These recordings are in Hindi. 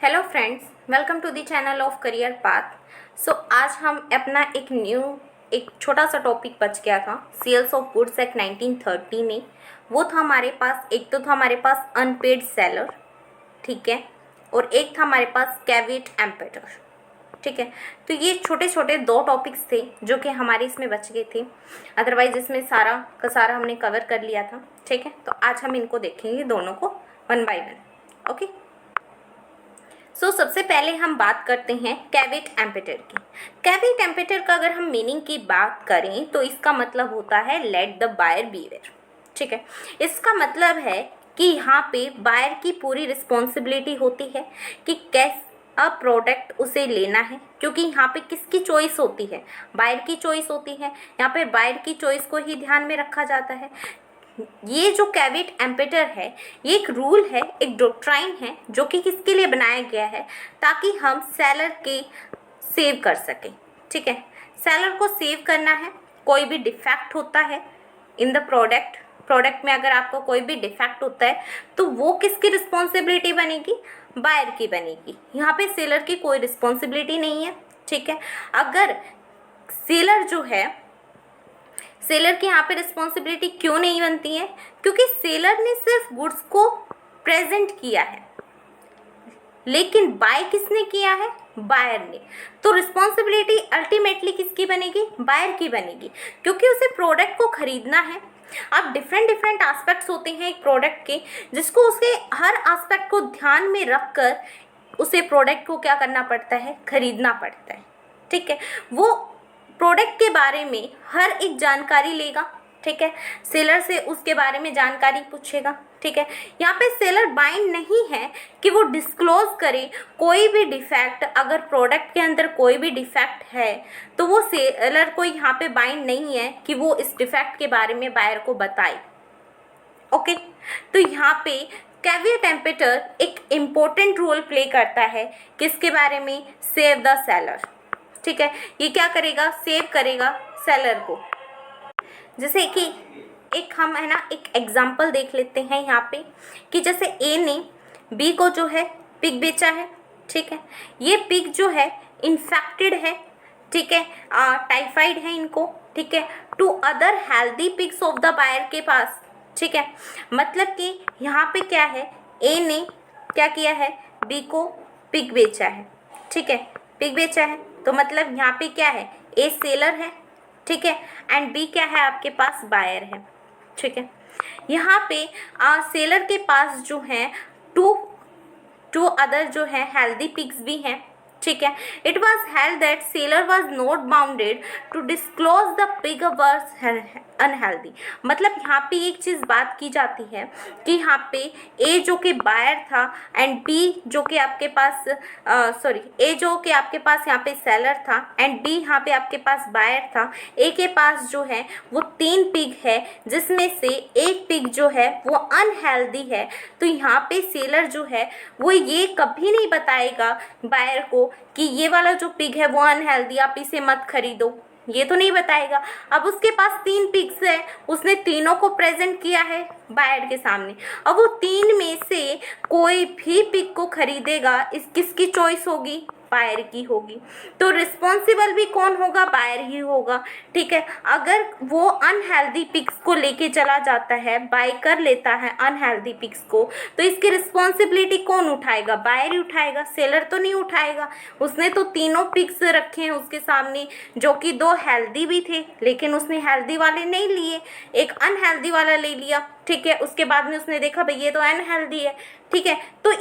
Hello friends, welcome to the channel of career path. So आज हम अपना एक छोटा सा टॉपिक बच गया था सेल्स ऑफ गुड्स एक्ट 1930 में। वो था हमारे पास, एक तो था हमारे पास अनपेड सेलर, ठीक है, और एक था हमारे पास कैवेट एम्पेटर, ठीक है। तो ये छोटे छोटे दो टॉपिक्स थे जो कि हमारे इसमें बच गए थे, अदरवाइज इसमें सारा का सारा हमने कवर कर लिया था, ठीक है। तो आज हम इनको देखेंगे दोनों को वन बाय वन, ओके। सबसे पहले हम बात करते हैं कैवेट एम्पेटर की। कैवेट एम्पेटर का अगर हम मीनिंग की बात करें तो इसका मतलब होता है लेट द बायर बीवेयर, ठीक है। इसका मतलब है कि यहाँ पे बायर की पूरी रिस्पॉन्सिबिलिटी होती है कि कैसा प्रोडक्ट उसे लेना है, क्योंकि यहाँ पे किसकी चॉइस होती है, बायर की चॉइस होती है। यहाँ पे बायर की चॉइस को ही ध्यान में रखा जाता है। ये जो कैवेट एम्पेटर है, ये एक रूल है, एक डॉक्ट्राइन है जो कि किसके लिए बनाया गया है, ताकि हम सेलर के सेव कर सकें, ठीक है। सेलर को सेव करना है। कोई भी डिफेक्ट होता है इन द प्रोडक्ट में, अगर आपको कोई भी डिफेक्ट होता है तो वो किसकी रिस्पॉन्सिबिलिटी बनेगी, बायर की बनेगी। यहाँ पे सेलर की कोई रिस्पॉन्सिबिलिटी नहीं है, ठीक है। अगर सेलर जो है, सेलर की यहाँ पे रिस्पॉन्सिबिलिटी क्यों नहीं बनती है, क्योंकि सेलर ने सिर्फ गुड्स को प्रेजेंट किया है, लेकिन बाय किसने किया है, बायर ने। तो रिस्पॉन्सिबिलिटी अल्टीमेटली किसकी बनेगी, बायर की बनेगी, क्योंकि उसे प्रोडक्ट को खरीदना है। अब डिफरेंट डिफरेंट एस्पेक्ट्स होते हैं एक प्रोडक्ट के, जिसको उसके हर एस्पेक्ट को ध्यान में रखकर उसे प्रोडक्ट को क्या करना पड़ता है, खरीदना पड़ता है, ठीक है। वो प्रोडक्ट के बारे में हर एक जानकारी लेगा, ठीक है। सेलर से उसके बारे में जानकारी पूछेगा, ठीक है। यहाँ पे सेलर बाइंड नहीं है कि वो डिस्क्लोज करे कोई भी डिफेक्ट। अगर प्रोडक्ट के अंदर कोई भी डिफेक्ट है तो वो सेलर को यहाँ पे बाइंड नहीं है कि वो इस डिफेक्ट के बारे में बायर को बताए, ओके। तो यहाँ पे कैवेट एम्पेटर एक इम्पोर्टेंट रोल प्ले करता है किसके बारे में, सेव द सेलर, ठीक है। ये क्या करेगा, सेव करेगा सेलर को। जैसे कि एक हम है ना एक एग्जांपल देख लेते हैं यहाँ पे, कि जैसे ए ने बी को जो है पिग बेचा है, ठीक है। ये पिग जो है इन्फेक्टेड है, ठीक है, टाइफाइड है इनको, ठीक है, two other healthy pigs of the buyer के पास, ठीक है। मतलब कि यहाँ पे क्या है, ए ने क्या किया है, बी को पिग बेचा है, ठीक है, पिग बेचा है। तो मतलब यहाँ पे क्या है, ए सेलर है, ठीक है, एंड बी क्या है, आपके पास बायर है, ठीक है। यहाँ पे सेलर के पास जो है टू अदर जो है हेल्दी पिग्स भी हैं, ठीक है। It was held that seller was not bounded to disclose the pig was unhealthy. मतलब यहाँ पे एक चीज़ बात की जाती है कि यहाँ पे ए जो कि बायर था एंड बी जो कि आपके पास ए जो कि आपके पास यहाँ पे सेलर था एंड बी यहाँ पे आपके पास बायर था। ए के पास जो है वो 3 पिग है, जिसमें से एक पिग जो है वो अनहेल्दी है। तो यहाँ पे सेलर जो है वो ये कभी नहीं बताएगा बायर को कि ये वाला जो पिग है वो अनहेल्दी, आप इसे मत खरीदो, ये तो नहीं बताएगा। अब उसके पास 3 पिग्स है, उसने तीनों को प्रेजेंट किया है बायर के सामने। अब वो 3 में से कोई भी पिग को खरीदेगा, इस किसकी चॉइस होगी, बायर की होगी। तो रिस्पॉन्सिबल भी कौन होगा, बायर ही होगा, ठीक है। अगर वो अनहेल्दी पिग्स को लेके चला जाता है, बाय कर लेता है अनहेल्दी पिग्स को, तो इसकी रिस्पॉन्सिबिलिटी कौन उठाएगा, बायर ही उठाएगा, सेलर तो नहीं उठाएगा। उसने तो तीनों पिग्स रखे हैं उसके सामने, जो कि 2 हेल्दी भी थे, लेकिन उसने हेल्दी वाले नहीं लिए, एक अनहेल्दी वाला ले लिया, ठीक है। उसके बाद में उसने देखा भाई ये तो अनहेल्दी है, ठीक है। तो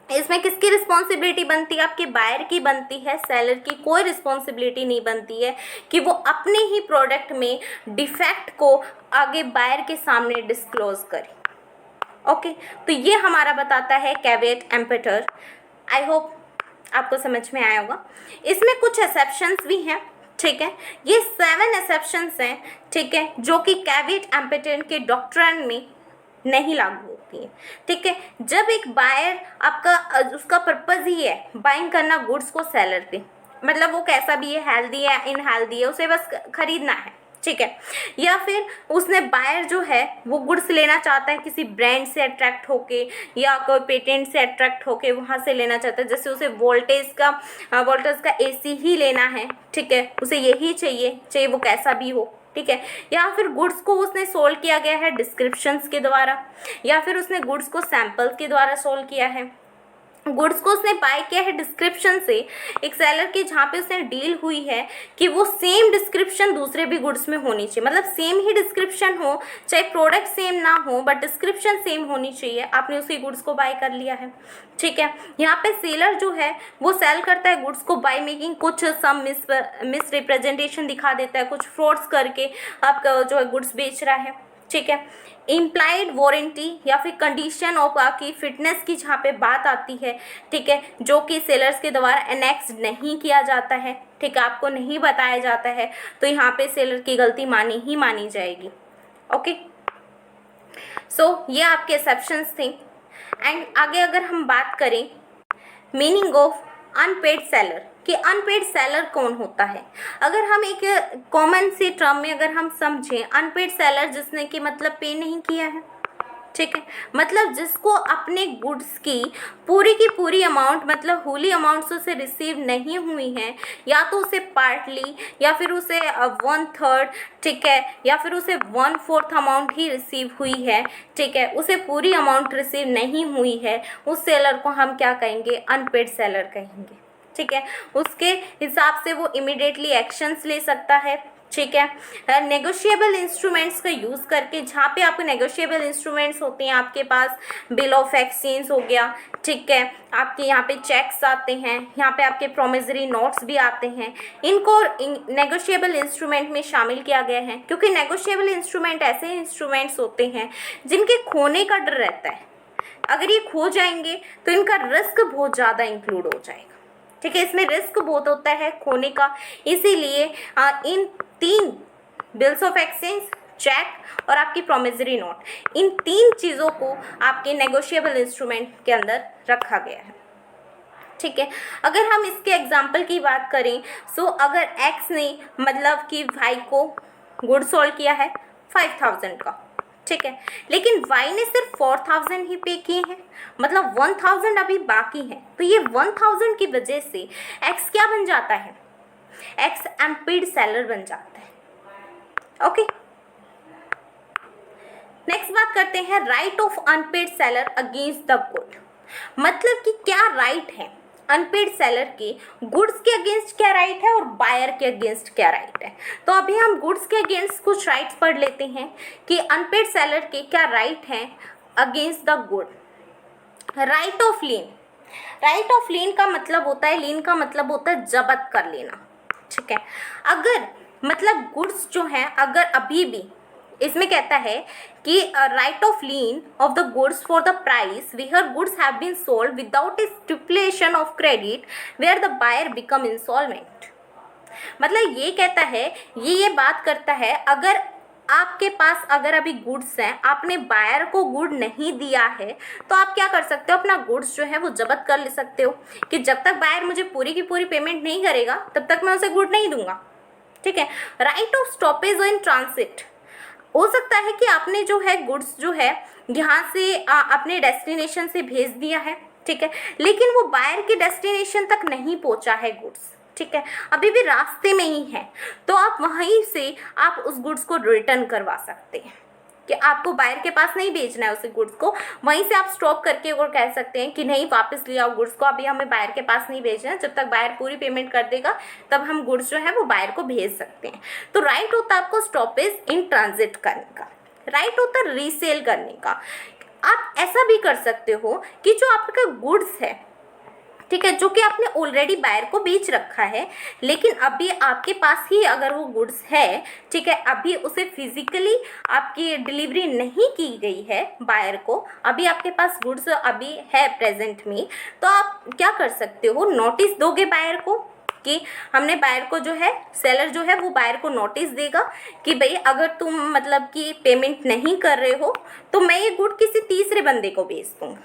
इसमें किसकी रिस्पॉन्सिबिलिटी बनती है, आपके बायर की बनती है, सेलर की कोई रिस्पॉन्सिबिलिटी नहीं बनती है कि वो अपने ही प्रोडक्ट में डिफेक्ट को आगे बायर के सामने डिस्क्लोज करे, ओके। तो ये हमारा बताता है कैवेट एम्पेटर। आई होप आपको समझ में आया होगा। इसमें कुछ एक्सेप्शंस भी हैं, ठीक है। ये 7 एक्सेप्शंस हैं, ठीक है, जो कि कैवेट एम्पेटर के डॉक्ट्रिन में नहीं लागू होती है, ठीक है। जब एक बायर आपका उसका पर्पज ही है बाइंग करना गुड्स को सेलर पे, मतलब वो कैसा भी है, हेल्दी है, इनहेल्दी है, उसे बस खरीदना है, ठीक है। या फिर उसने बायर जो है वो गुड्स लेना चाहता है किसी ब्रांड से अट्रैक्ट होके या कोई पेटेंट से अट्रैक्ट होके वहाँ से लेना चाहता है, जैसे उसे वोल्टेज का एसी ही लेना है, ठीक है, उसे यही चाहिए, चाहे वो कैसा भी हो, ठीक है। या फिर गुड्स को उसने सोल्व किया गया है डिस्क्रिप्शंस के द्वारा, या फिर उसने गुड्स को सैंपल्स के द्वारा सोल्व किया है। गुड्स को उसने बाय किया है डिस्क्रिप्शन से, एक सेलर की जहाँ पे उसने डील हुई है कि वो सेम डिस्क्रिप्शन दूसरे भी गुड्स में होनी चाहिए, मतलब सेम ही डिस्क्रिप्शन हो, चाहे प्रोडक्ट सेम ना हो बट डिस्क्रिप्शन सेम होनी चाहिए, आपने उसी गुड्स को बाय कर लिया है, ठीक है। यहाँ पे सेलर जो है वो सेल करता है गुड्स को बाय मेकिंग कुछ सम मिस रिप्रेजेंटेशन दिखा देता है, कुछ फ्रॉड्स करके आपका जो है गुड्स बेच रहा है, ठीक है। इम्प्लाइड वारंटी या फिर कंडीशन ऑफ की फिटनेस की जहाँ पे बात आती है, ठीक है, जो कि सेलर्स के द्वारा एनेक्स नहीं किया जाता है, ठीक है, आपको नहीं बताया जाता है, तो यहाँ पे सेलर की गलती मानी जाएगी। ओके, सो ये आपके एक्सेप्शंस थे। एंड आगे अगर हम बात करें मीनिंग ऑफ अनपेड सेलर कि अनपेड सेलर कौन होता है, अगर हम एक कॉमन सी टर्म में अगर हम समझें, अनपेड सेलर जिसने कि मतलब पे नहीं किया है, ठीक है, मतलब जिसको अपने गुड्स की पूरी अमाउंट मतलब होली अमाउंट उसे रिसीव नहीं हुई है, या तो उसे पार्टली या फिर उसे 1/3, ठीक है, या फिर उसे 1/4 अमाउंट ही रिसीव हुई है, ठीक है, उसे पूरी अमाउंट रिसीव नहीं हुई है, उस सेलर को हम क्या कहेंगे, अनपेड सेलर कहेंगे, ठीक है। उसके हिसाब से वो इमिडिएटली एक्शंस ले सकता है, ठीक है। नेगोशिएबल इंस्ट्रूमेंट्स का यूज़ करके, जहाँ पे आपके नेगोशिएबल इंस्ट्रूमेंट्स होते हैं, आपके पास बिल ऑफ एक्सचेंज हो गया, ठीक है, आपके यहाँ पे चेक्स आते हैं, यहाँ पे आपके प्रोमिसरी नोट्स भी आते हैं, इनको नेगोशिएबल इंस्ट्रूमेंट में शामिल किया गया है, क्योंकि नेगोशिएबल इंस्ट्रूमेंट ऐसे इंस्ट्रूमेंट्स होते हैं जिनके खोने का डर रहता है, अगर ये खो जाएंगे तो इनका रिस्क बहुत ज़्यादा इंक्लूड हो जाएगा, ठीक है, इसमें रिस्क बहुत होता है खोने का, इसीलिए इन 3 बिल्स ऑफ एक्सचेंज, चेक और आपकी प्रोमिसरी नोट, इन 3 चीज़ों को आपके नेगोशिएबल इंस्ट्रूमेंट के अंदर रखा गया है, ठीक है। अगर हम इसके एग्जाम्पल की बात करें, सो अगर एक्स ने मतलब कि वाई को गुड सोल्व किया है 5000 का, ठीक है, लेकिन y ने सिर्फ 4000 ही पे किए हैं, मतलब 1000 अभी बाकी है, तो ये 1000 की वजह से x क्या बन जाता है, x अनपेड सेलर बन जाता है। ओके, नेक्स्ट बात करते हैं right of unpaid seller against the good, मतलब कि क्या राइट है अनपेड सेलर के गुड्स के अगेंस्ट, क्या राइट है, और बायर के अगेंस्ट क्या राइट है। तो अभी हम गुड्स के अगेंस्ट कुछ राइट्स पढ़ लेते हैं कि अनपेड सेलर के क्या राइट हैं against the good. Right of lien, right of lien का मतलब होता है, लीन का मतलब होता है जब्त कर लेना, ठीक है। अगर मतलब गुड्स जो हैं, अगर अभी भी इसमें कहता है कि right of lien of the goods for the price where goods have been sold without a stipulation of credit where the buyer become insolvent, मतलब ये कहता है, ये बात करता है, अगर आपके पास अगर अभी गुड्स हैं, आपने बायर को गुड नहीं दिया है, तो आप क्या कर सकते हो, अपना गुड्स जो है वो जब्त कर ले सकते हो कि जब तक बायर मुझे पूरी की पूरी पेमेंट नहीं करेगा तब तक मैं उसे गुड नहीं दूंगा, ठीक है। Right of stoppage in transit, हो सकता है कि आपने जो है गुड्स जो है यहाँ से अपने डेस्टिनेशन से भेज दिया है, ठीक है, लेकिन वो बायर के डेस्टिनेशन तक नहीं पहुँचा है गुड्स, ठीक है, अभी भी रास्ते में ही है, तो आप वहीं से आप उस गुड्स को रिटर्न करवा सकते हैं कि आपको बायर के पास नहीं भेजना है उस गुड्स को, वहीं से आप स्टॉप करके और कह सकते हैं कि नहीं वापस ले आओ गुड्स को, अभी हमें बायर के पास नहीं भेजना है, जब तक बायर पूरी पेमेंट कर देगा तब हम गुड्स जो है वो बायर को भेज सकते हैं। तो राइट होता है आपको स्टॉपेज इन ट्रांजिट करने का, राइट होता है रीसेल करने का। आप ऐसा भी कर सकते हो कि जो आपका गुड्स है, ठीक है, जो कि आपने ऑलरेडी बायर को बेच रखा है, लेकिन अभी आपके पास ही अगर वो गुड्स है, ठीक है, अभी उसे फिजिकली आपकी डिलीवरी नहीं की गई है बायर को, अभी आपके पास गुड्स अभी है प्रेजेंट में, तो आप क्या कर सकते हो, नोटिस दोगे बायर को कि हमने बायर को जो है, सेलर जो है वो बायर को नोटिस देगा कि भाई अगर तुम मतलब कि पेमेंट नहीं कर रहे हो तो मैं ये गुड किसी तीसरे बंदे को बेच दूँगा,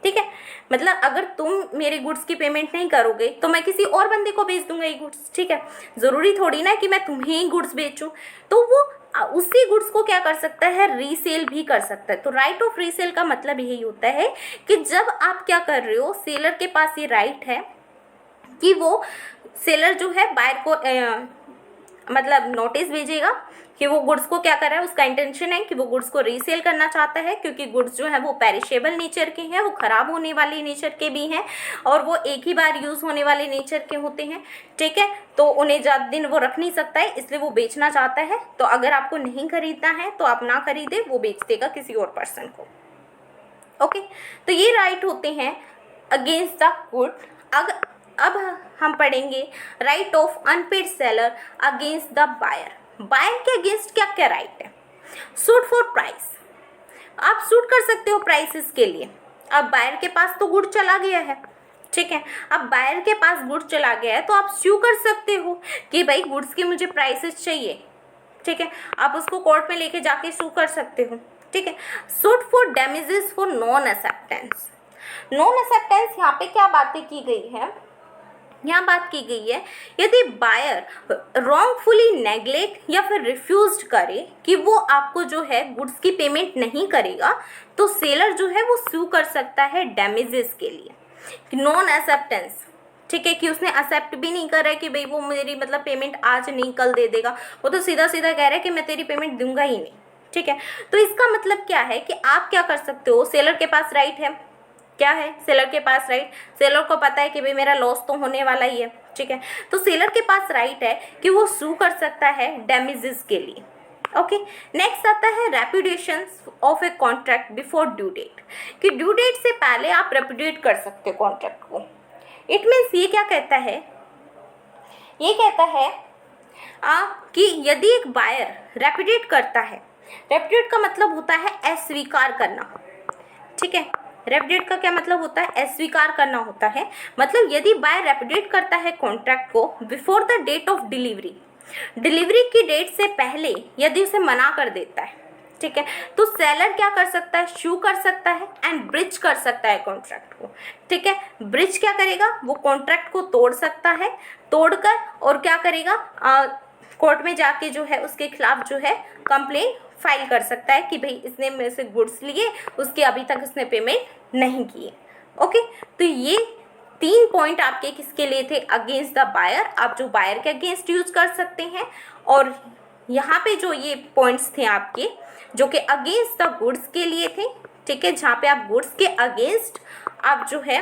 ठीक है, मतलब अगर तुम मेरे गुड्स की पेमेंट नहीं करोगे तो मैं किसी और बंदे को बेच दूंगा ये गुड्स, ठीक है। ज़रूरी थोड़ी ना कि मैं तुम्हें ही गुड्स बेचूं, तो वो उसी गुड्स को क्या कर सकता है, रीसेल भी कर सकता है। तो राइट ऑफ रीसेल का मतलब यही होता है कि जब आप क्या कर रहे हो, सेलर के पास ये राइट है कि वो सेलर जो है बायर को मतलब नोटिस भेजेगा कि वो गुड्स को क्या कर रहा है, उसका इंटेंशन है कि वो गुड्स को रीसेल करना चाहता है, क्योंकि गुड्स जो है वो पेरिशेबल नेचर के हैं, वो ख़राब होने वाले नेचर के भी हैं और वो एक ही बार यूज़ होने वाले नेचर के होते हैं, ठीक है। तो उन्हें ज़्यादा दिन वो रख नहीं सकता है, इसलिए वो बेचना चाहता है। तो अगर आपको नहीं खरीदना है तो आप ना खरीदे, वो बेच देगा किसी और पर्सन को। ओके, तो ये राइट होते हैं अगेंस्ट द गुड। अब हम पढ़ेंगे right of unpaid seller against the buyer. Buyer के अगेंस्ट क्या क्या राइट है? सूट फॉर प्राइस, आप सूट कर सकते हो प्राइसेस के लिए। अब बायर के पास तो गुड चला गया है, ठीक है, अब बायर के पास गुड चला गया है तो आप स्यू कर सकते हो कि भाई गुड्स की मुझे प्राइसेस चाहिए, ठीक है। आप उसको कोर्ट में लेके जाके सू कर सकते हो, ठीक है। Suit for damages for non acceptance. Non acceptance यहाँ पे क्या बातें की गई है, यहाँ बात की गई है यदि बायर रॉन्गफुली नेग्लेक्ट या फिर रिफ्यूज करे कि वो आपको जो है गुड्स की पेमेंट नहीं करेगा, तो सेलर जो है वो सू कर सकता है डैमेजेस के लिए। नॉन एक्सेप्टेंस, ठीक है, कि उसने एक्सेप्ट भी नहीं कर रहा है कि भाई वो मेरी मतलब पेमेंट आज नहीं कल दे देगा, वो तो सीधा सीधा कह रहा है कि मैं तेरी पेमेंट दूंगा ही नहीं, ठीक है। तो इसका मतलब क्या है कि आप क्या कर सकते हो, सेलर के पास राइट है, क्या है, सेलर के पास राइट, सेलर को पता है कि भाई मेरा लॉस तो होने वाला ही है, ठीक है। तो सेलर के पास राइट है कि वो सू कर सकता है डैमेजेस के लिए। ओके, नेक्स्ट आता है repudiation of a contract before due date, कि ड्यू डेट से पहले आप रेपुडिएट कर सकते हो कॉन्ट्रैक्ट को। इट मीन्स ये क्या कहता है, ये कहता है कि यदि एक बायर रेपुडिएट करता है, रेपुडिएट का मतलब होता है अस्वीकार करना, ठीक है। रेपुडिएट का क्या मतलब होता है, अस्वीकार करना होता है। मतलब यदि बायर रेपुडिएट करता है कॉन्ट्रैक्ट को before the date of delivery, delivery की डेट से पहले यदि उसे मना कर देता है, ठीक है, तो सेलर क्या कर सकता है, शू कर सकता है एंड ब्रिज कर सकता है कॉन्ट्रैक्ट को, ठीक है। ब्रिज क्या करेगा, वो कॉन्ट्रैक्ट को तोड़ सकता है, तोड़कर और क्या करेगा, कोर्ट में जाके जो है उसके खिलाफ जो है कंप्लेन फाइल कर सकता है कि भाई इसने मेरे से गुड्स लिए, उसके अभी तक उसने पेमेंट नहीं की। ओके, तो ये 3 पॉइंट आपके किसके लिए थे, अगेंस्ट द बायर, आप जो बायर के अगेंस्ट यूज कर सकते हैं। और यहाँ पे जो ये पॉइंट्स थे आपके जो कि अगेंस्ट द गुड्स के लिए थे, ठीक है, जहाँ पे आप गुड्स के अगेंस्ट आप जो है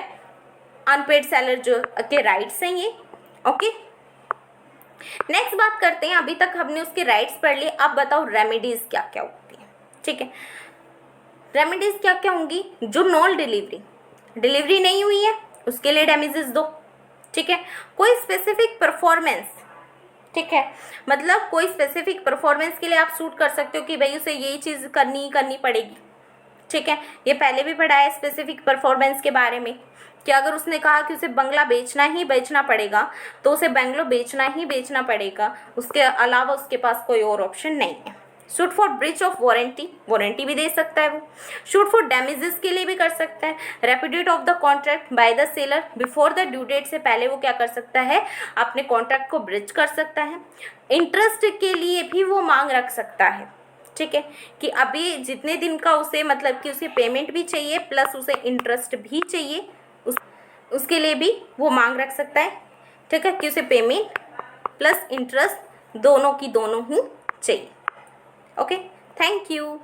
अनपेड सेलर जो के राइट्स हैं ये। ओके, नेक्स्ट बात करते हैं, अभी तक हमने उसके राइट्स पढ़ लिए, अब बताओ रेमेडीज क्या क्या होती है, ठीक है। रेमेडीज क्या क्या होंगी, जो नॉन डिलीवरी नहीं हुई है उसके लिए डैमेजेस दो, ठीक है। कोई स्पेसिफिक परफॉर्मेंस, ठीक है, मतलब कोई स्पेसिफिक परफॉर्मेंस के लिए आप सूट कर सकते हो कि भाई उसे यही चीज़ करनी पड़ेगी, ठीक है। ये पहले भी पढ़ा है स्पेसिफिक परफॉर्मेंस के बारे में कि अगर उसने कहा कि उसे बंगला बेचना ही बेचना पड़ेगा तो उसे बंगलो बेचना ही बेचना पड़ेगा, उसके अलावा उसके पास कोई और ऑप्शन नहीं है। Shoot for breach of warranty भी दे सकता है वो। शूट फॉर डैमेजेस के लिए भी कर सकता है। Repudiate of the contract by the seller before the due date, से पहले वो क्या कर सकता है, अपने कॉन्ट्रैक्ट को ब्रिज कर सकता है। इंटरेस्ट के लिए भी वो मांग रख सकता है, ठीक है, कि अभी जितने दिन का उसे मतलब कि उसे पेमेंट भी चाहिए प्लस उसे इंटरेस्ट भी चाहिए, उसके लिए भी वो मांग रख सकता है, ठीक है, कि उसे पेमेंट प्लस इंटरेस्ट दोनों की दोनों ही चाहिए। Okay, thank you.